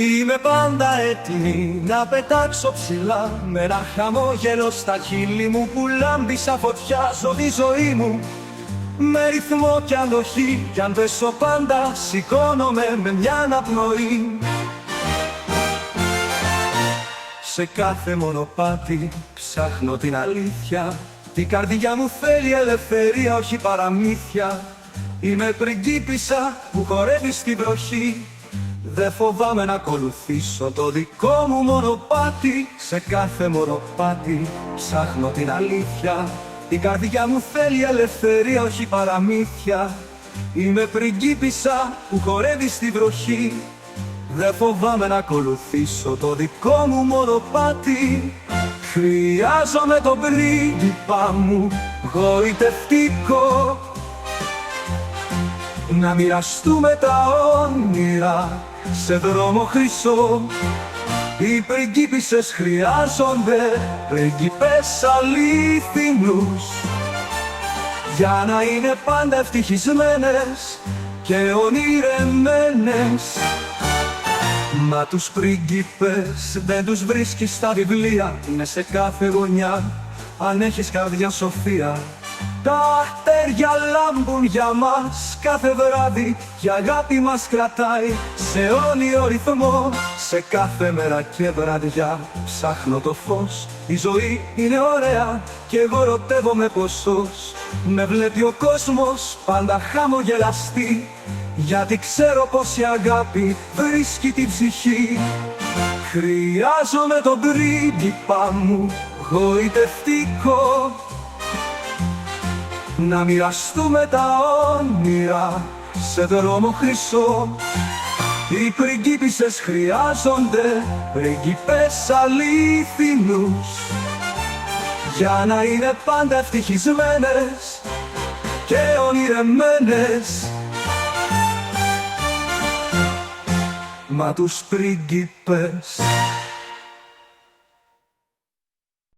Είμαι πάντα έτοιμη να πετάξω ψηλά, με ένα χαμόγελο στα χείλη μου που λάμπει σαν φωτιά. Ζω τη ζωή μου με ρυθμό κι αντοχή, κι αν πέσω πάντα σηκώνομαι με μια αναπνοή. Σε κάθε μονοπάτι ψάχνω την αλήθεια, η καρδιά μου θέλει ελευθερία, όχι παραμύθια. Είμαι πριγκίπισσα που χορεύει στην βροχή, δεν φοβάμαι να ακολουθήσω το δικό μου μονοπάτι. Σε κάθε μονοπάτι ψάχνω την αλήθεια, η καρδιά μου θέλει ελευθερία, όχι παραμύθια. Είμαι πριγκίπισσα που χορεύει στη βροχή, δεν φοβάμαι να ακολουθήσω το δικό μου μονοπάτι. Χρειάζομαι τον πρίγκιπα μου γοητευτικό, να μοιραστούμε τα όνειρα σε δρόμο χρυσό. Οι πριγκίπισσες χρειάζονται πριγκίπες αληθινούς, για να είναι πάντα ευτυχισμένες και ονειρεμένες. Μα τους πριγκίπες δεν τους βρίσκεις στα βιβλία, είναι σε κάθε γωνιά αν έχεις καρδιά σοφία. Τα αστέρια λάμπουν για μας κάθε βράδυ, η αγάπη μας κρατάει σε αιώνιο ρυθμό. Σε κάθε μέρα και βραδιά ψάχνω το φως, η ζωή είναι ωραία και εγώ ερωτεύομαι ποσός. Με βλέπει ο κόσμος πάντα χαμογελαστή, γιατί ξέρω πως η αγάπη βρίσκει την ψυχή. Χρειάζομαι τον πρίγκιπα μου γοητευτικό, να μοιραστούμε τα όνειρα σε δρόμο χρυσό. Οι πριγκίπισσες χρειάζονται πριγκίπες αληθινούς, για να είναι πάντα ευτυχισμένες και ονειρεμένες. Μα τους πριγκίπες